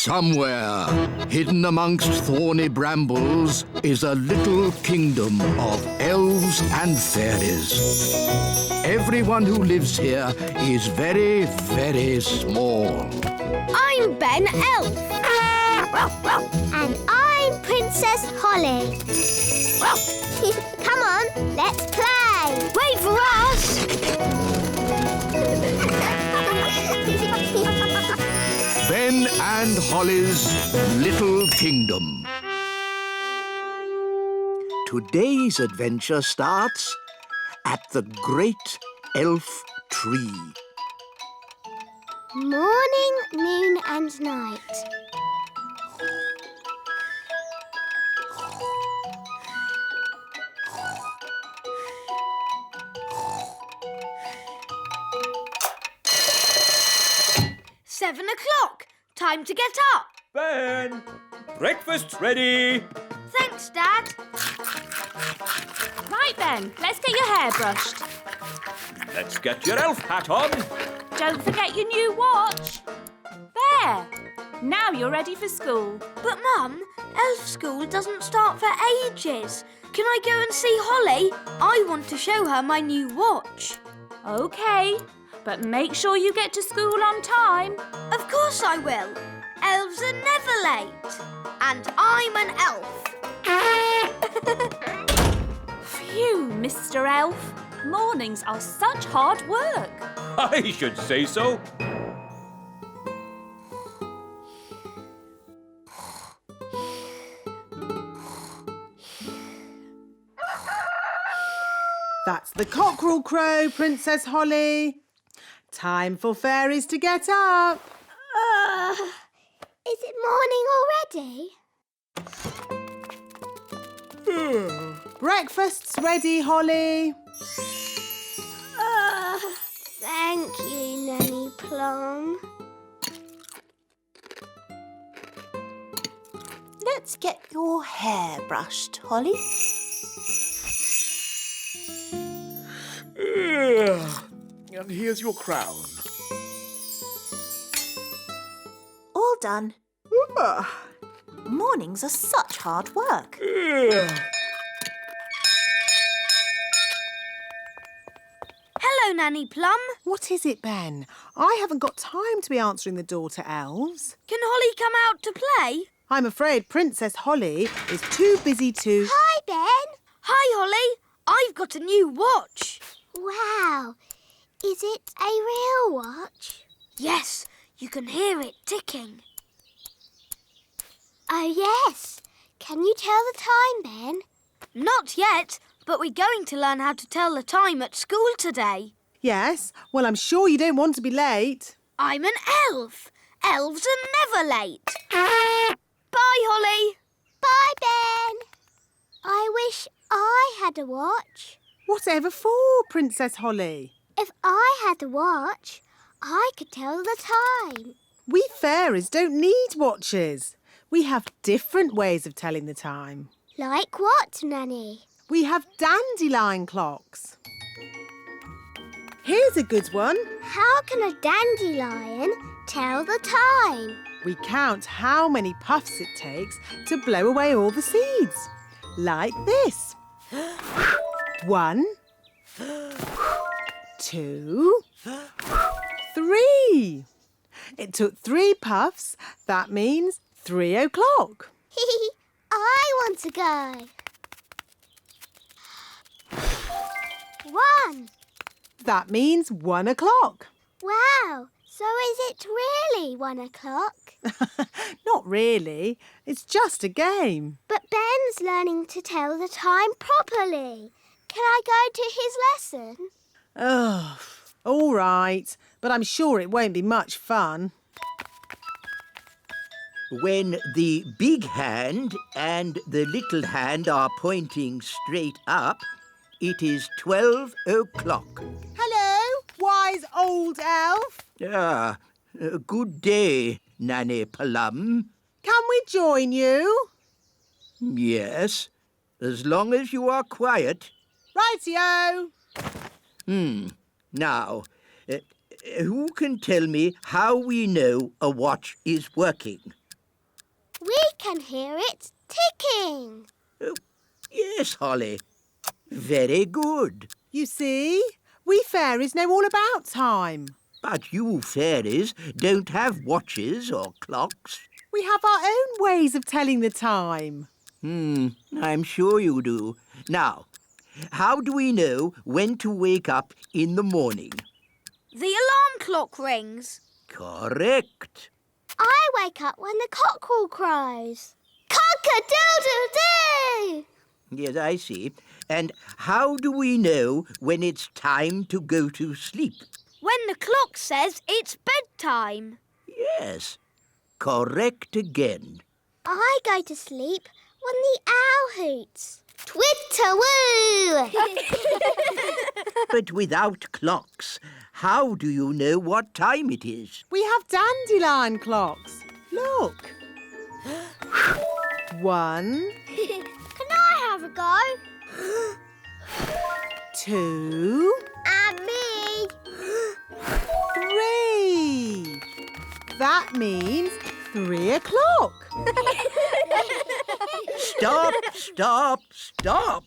Somewhere, hidden amongst thorny brambles, is a little kingdom of elves and fairies. Everyone who lives here is very, very small. I'm Ben Elf. And I'm Princess Holly. Come on, let's play. Wait for us. Ben and Holly's Little Kingdom. Today's adventure starts at the Great Elf Tree. Morning, noon and night. "7 o'clock. Time to get up." Ben, breakfast's ready. Thanks, Dad. Right then, let's get your hair brushed. Let's get your elf hat on. Don't forget your new watch. There. Now you're ready for school. But, Mum, elf school doesn't start for ages. Can I go and see Holly? I want to show her my new watch. OK, but make sure you get to school on time. Of course I will. Elves are never late. And I'm an elf. Phew, Mr. Elf. Mornings are such hard work. I should say so. That's the cockerel crow, Princess Holly. Time for fairies to get up. Is it morning already? Breakfast's ready, Holly. Thank you, Nanny Plum. Let's get your hair brushed, Holly. And here's your crown. All done. Mornings are such hard work. Hello, Nanny Plum. What is it, Ben? I haven't got time to be answering the door to elves. Can Holly come out to play? I'm afraid Princess Holly is too busy to... Hi, Ben. Hi, Holly. I've got a new watch. Wow. Is it a real watch? Yes, you can hear it ticking. Oh, yes. Can you tell the time, Ben? Not yet, but we're going to learn how to tell the time at school today. Yes? Well, I'm sure you don't want to be late. I'm an elf. Elves are never late. Bye, Holly. Bye, Ben. I wish I had a watch. Whatever for, Princess Holly? If I had a watch, I could tell the time. We fairies don't need watches. We have different ways of telling the time. Like what, Nanny? We have dandelion clocks. Here's a good one. How can a dandelion tell the time? We count how many puffs it takes to blow away all the seeds. Like this. 1, 2, 3. It took 3 puffs. That means 3 o'clock. I want to go. 1. That means 1 o'clock. Wow. So is it really 1 o'clock? Not really. It's just a game. But Ben's learning to tell the time properly. Can I go to his lesson? Oh, all right. But I'm sure it won't be much fun. When the big hand and the little hand are pointing straight up, it is 12 o'clock. Hello, wise old elf. Good day, Nanny Plum. Can we join you? Yes, as long as you are quiet. Rightio. Now, who can tell me how we know a watch is working? We can hear it ticking. Oh, yes, Holly. Very good. You see, we fairies know all about time. But you fairies don't have watches or clocks. We have our own ways of telling the time. I'm sure you do. Now, how do we know when to wake up in the morning? The alarm clock rings. Correct. I wake up when the cockerel crows. Cock-a-doodle-doo! Yes, I see. And how do we know when it's time to go to sleep? When the clock says it's bedtime. Yes, correct again. I go to sleep when the owl hoots. Twitter-woo! But without clocks, how do you know what time it is? We have dandelion clocks. Look. 1, Can I have a go? 2, And me. 3. That means 3 o'clock. Stop, stop, stop.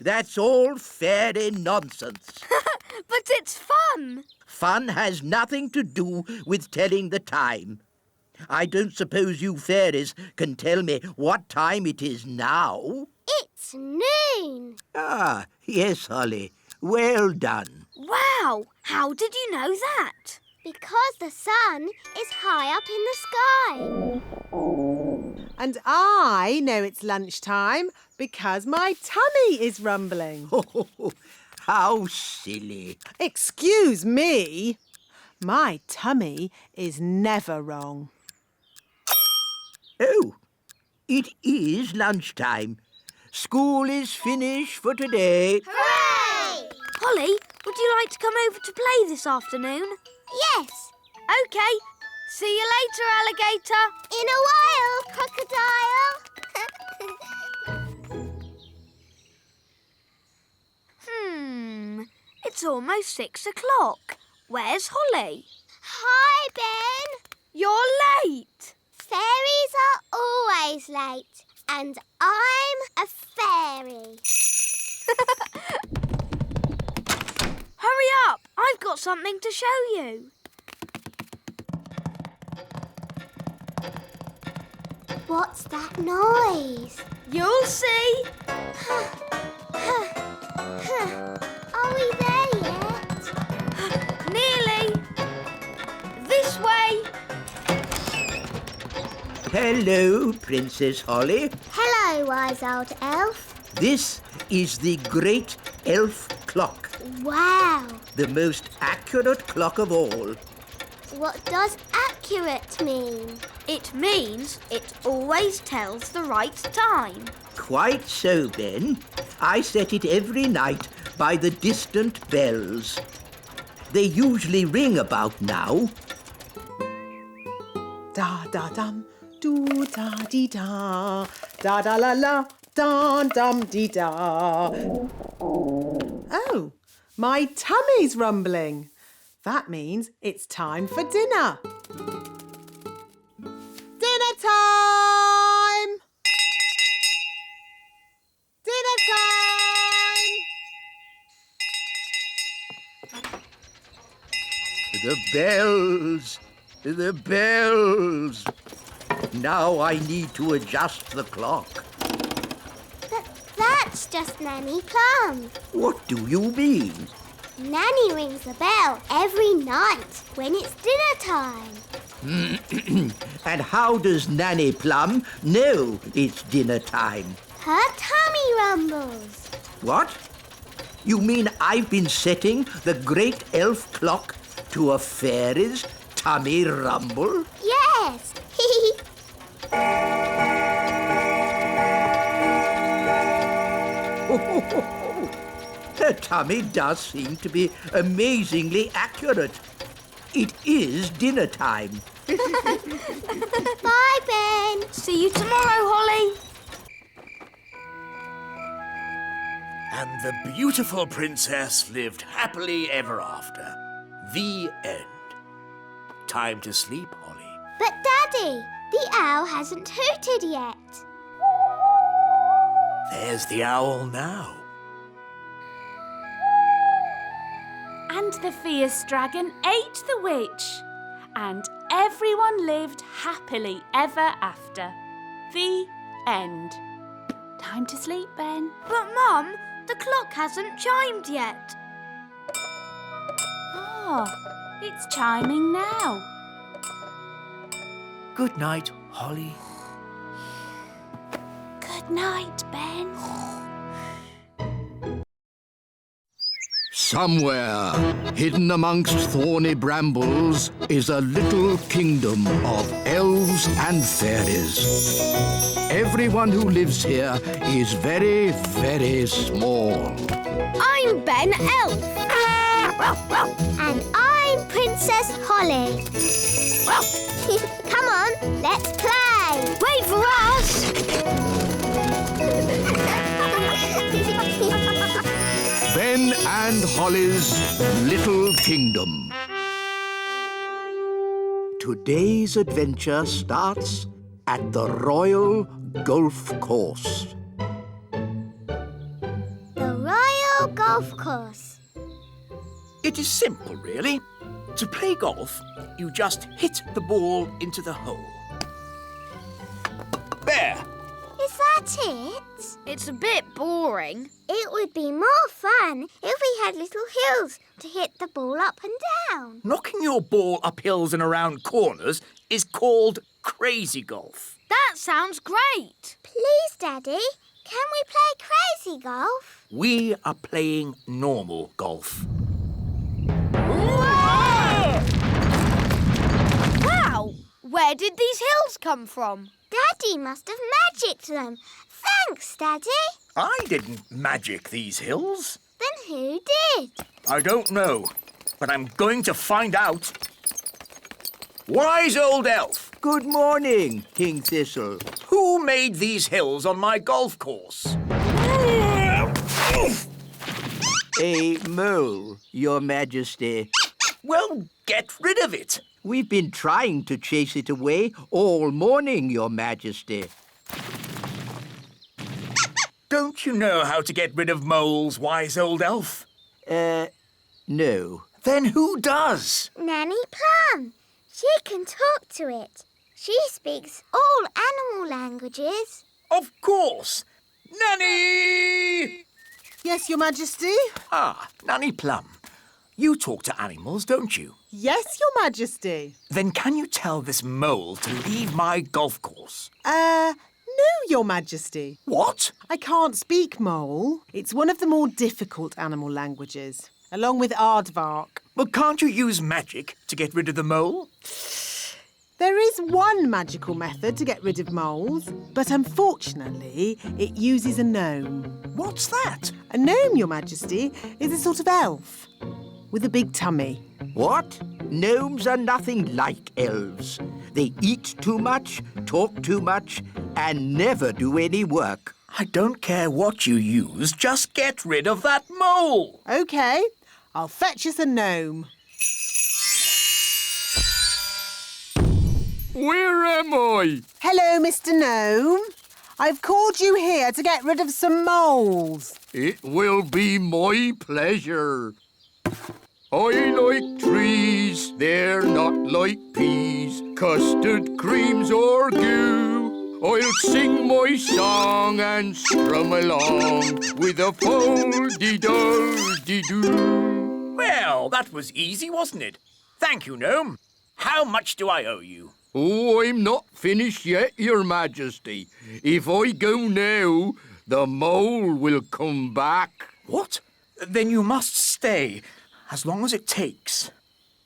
That's all fairy nonsense. But it's fun. Fun has nothing to do with telling the time. I don't suppose you fairies can tell me what time it is now. It's noon. Ah, yes, Holly. Well done. Wow, how did you know that? Because the sun is high up in the sky. And I know it's lunchtime because my tummy is rumbling. How silly. Excuse me. My tummy is never wrong. Oh, it is lunchtime. School is finished for today. Hooray! Holly, would you like to come over to play this afternoon? Yes. OK. See you later, alligator. In a while, crocodile. It's almost 6 o'clock. Where's Holly? Hi, Ben. You're late. Fairies are always late. And I'm a fairy. Hurry up. I've got something to show you. What's that noise? You'll see. Are we there yet? Nearly. This way. Hello, Princess Holly. Hello, wise old elf. This is the great elf clock, Wow. the most accurate clock of all. What does accurate mean? It means it always tells the right time. Quite so, Ben. I set it every night by the distant bells. They usually ring about now. Da da dum, do da dee da, da da la la, da dum dee da. Oh, my tummy's rumbling. That means it's time for dinner. Dinner time! Dinner time! The bells! The bells! Now I need to adjust the clock. That's just Nanny Plum. What do you mean? Nanny rings the bell every night when it's dinner time. And how does Nanny Plum know it's dinner time? Her tummy rumbles. What? You mean I've been setting the great elf clock to a fairy's tummy rumble? Yes. Her tummy does seem to be amazingly accurate. It is dinner time. Bye, Ben. See you tomorrow, Holly. And the beautiful princess lived happily ever after. The end. Time to sleep, Holly. But, Daddy, The owl hasn't hooted yet. There's the owl now. And the fierce dragon ate the witch. And everyone lived happily ever after. The end. Time to sleep, Ben. But, Mum, the clock hasn't chimed yet. Oh, it's chiming now. Good night, Holly. Good night, Ben. Somewhere, hidden amongst thorny brambles, is a little kingdom of elves and fairies. Everyone who lives here is very, very small. I'm Ben Elf. And I'm Princess Holly. Come on, let's play. Wait for us! Ben and Holly's Little Kingdom. Today's adventure starts at the Royal Golf Course. The Royal Golf Course. It is simple, really. To play golf, you just hit the ball into the hole. There. Is that it? It's a bit boring. It would be more fun if we had little hills to hit the ball up and down. Knocking your ball up hills and around corners is called crazy golf. That sounds great. Please, Daddy, can we play crazy golf? We are playing normal golf. Wow! Where did these hills come from? Daddy must have magicked them. Thanks, Daddy. I didn't magic these hills. Then who did? I don't know, but I'm going to find out. Wise old elf, Good morning, King Thistle. who made these hills on my golf course? A mole, Your Majesty. Well, get rid of it. We've been trying to chase it away all morning, Your Majesty. Don't you know how to get rid of moles, wise old elf? No. Then who does? Nanny Plum. She can talk to it. She speaks all animal languages. Of course. Nanny! Yes, Your Majesty? Ah, Nanny Plum. You talk to animals, don't you? Yes, Your Majesty. Then can you tell this mole to leave my golf course? No, Your Majesty. What? I can't speak mole. It's one of the more difficult animal languages, along with aardvark. But can't you use magic to get rid of the mole? There is one magical method to get rid of moles, but unfortunately, it uses a gnome. What's that? A gnome, Your Majesty, is a sort of elf with a big tummy. What? Gnomes are nothing like elves. They eat too much, talk too much, and never do any work. I don't care what you use, just get rid of that mole. OK, I'll fetch us a gnome. Where am I? Hello, Mr. Gnome. I've called you here to get rid of some moles. It will be my pleasure. I like trees, they're not like peas, custard creams or goo. I'll sing my song and strum along with a fol-de-dol-de-doo. Well, that was easy, wasn't it? Thank you, Gnome. How much do I owe you? Oh, I'm not finished yet, Your Majesty. If I go now, the mole will come back. What? Then you must stay, as long as it takes.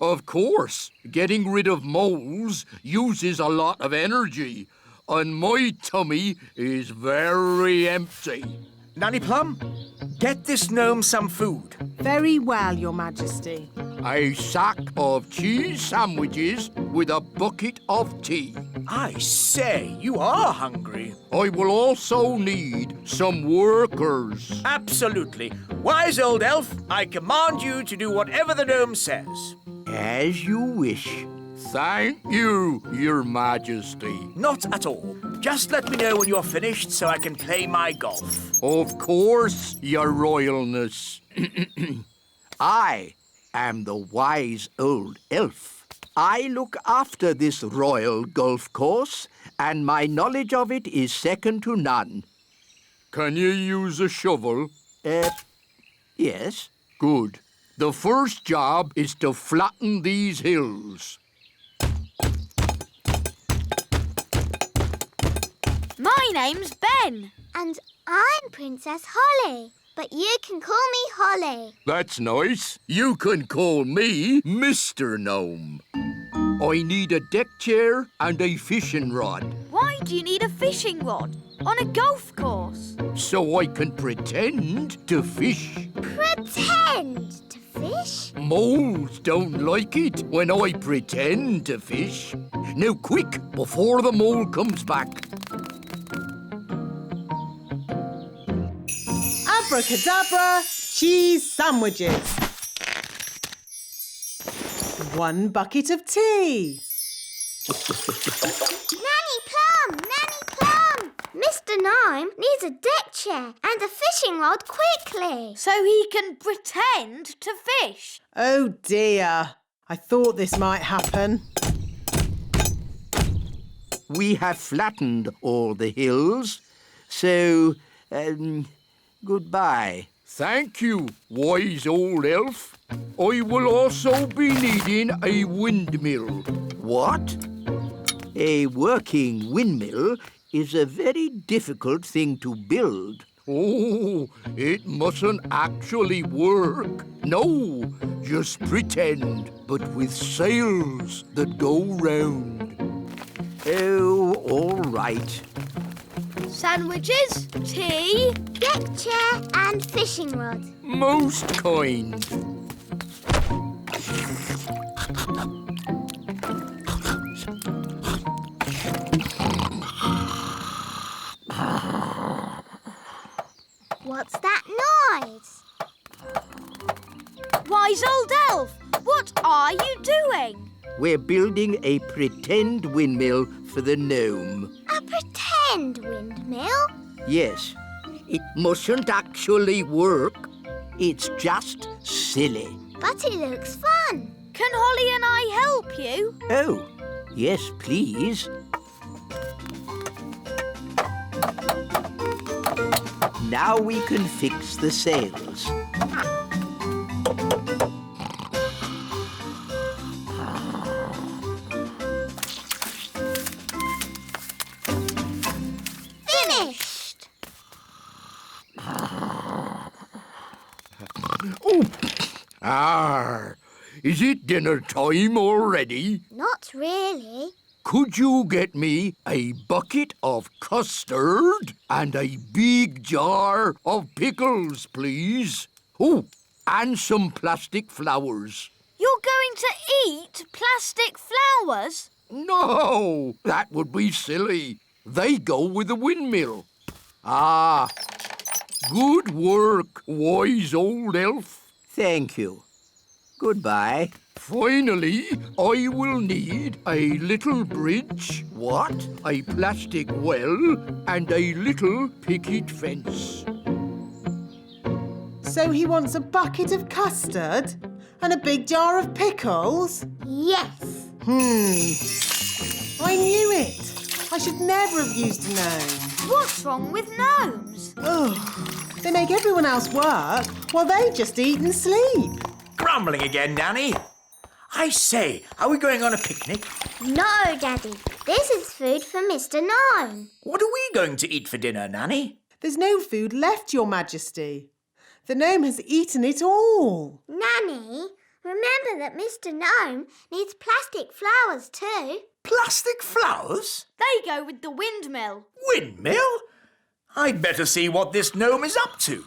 Of course, getting rid of moles uses a lot of energy, and my tummy is very empty. Nanny Plum, get this gnome some food. Very well, Your Majesty. A sack of cheese sandwiches with a bucket of tea. I say, you are hungry. I will also need some workers. Absolutely. Wise old elf, I command you to do whatever the gnome says. As you wish. Thank you, Your Majesty. Not at all. Just let me know when you're finished so I can play my golf. Of course, Your Royalness. I am the wise old elf. I look after this royal golf course, and my knowledge of it is second to none. Can you use a shovel? Yes. Good. The first job is to flatten these hills. My name's Ben. And I'm Princess Holly, but you can call me Holly. That's nice. You can call me Mr. Gnome. I need a deck chair and a fishing rod, Why do you need a fishing rod on a golf course? so I can pretend to fish. Pretend to fish? Moles don't like it when I pretend to fish. Now quick, before the mole comes back. Abracadabra, cheese sandwiches. 1 bucket of tea. Nanny Plum! Nanny Plum! Mr. Gnome needs a deck chair and a fishing rod quickly. So he can pretend to fish. Oh dear, I thought this might happen. We have flattened all the hills, so, goodbye. Thank you, wise old elf. I will also be needing a windmill. What? A working windmill is a very difficult thing to build. Oh, it mustn't actually work. No, just pretend, but with sails that go round. Oh, all right. Sandwiches, tea. Deck chair and fishing rod. Most kind. What's that noise? Wise old elf, what are you doing? We're building a pretend windmill for the gnome. A pretend windmill? Yes, it mustn't actually work. It's just silly. But it looks fun. Can Holly and I help you? Oh, yes, please. Now we can fix the sails. Finished. Is it dinner time already? Not really. Could you get me a bucket of custard and a big jar of pickles, please? Oh, and some plastic flowers. You're going to eat plastic flowers? No, that would be silly. They go with the windmill. Ah, good work, wise old elf. Thank you. Goodbye. Finally, I will need a little bridge. What? A plastic well and a little picket fence. So he wants a bucket of custard and a big jar of pickles? Yes. I knew it. I should never have used a gnome. What's wrong with gnomes? Ugh. They make everyone else work while they just eat and sleep. Grumbling again, Nanny. I say, are we going on a picnic? No, Daddy. This is food for Mr. Gnome. What are we going to eat for dinner, Nanny? There's no food left, Your Majesty. The gnome has eaten it all. Nanny, remember that Mr. Gnome needs plastic flowers too. Plastic flowers? They go with the windmill. Windmill? I'd better see what this gnome is up to.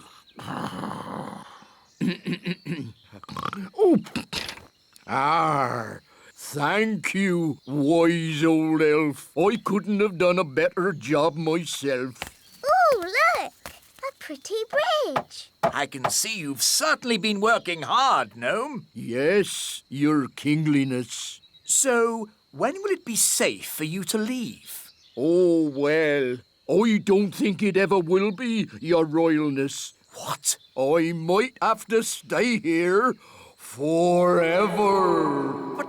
Thank you, wise old elf. I couldn't have done a better job myself. Ooh, look! A pretty bridge. I can see you've certainly been working hard, gnome. Yes, your kingliness. So, when will it be safe for you to leave? Oh, well, I don't think it ever will be, Your Royalness. What? I might have to stay here forever. But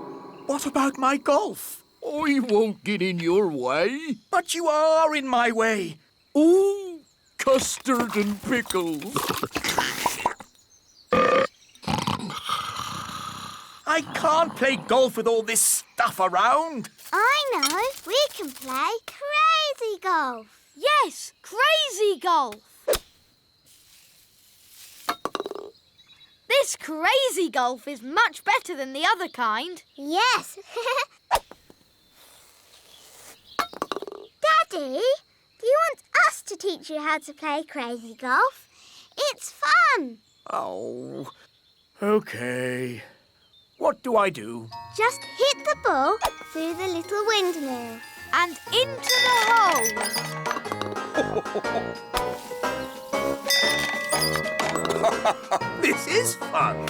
what about my golf? I won't get in your way. But you are in my way. Ooh, custard and pickles. I can't play golf with all this stuff around. I know. We can play crazy golf. Yes, crazy golf. This crazy golf is much better than the other kind. Yes. Daddy, do you want us to teach you how to play crazy golf? It's fun. Oh, okay. What do I do? Just hit the ball through the little windmill. And into the hole. This is fun.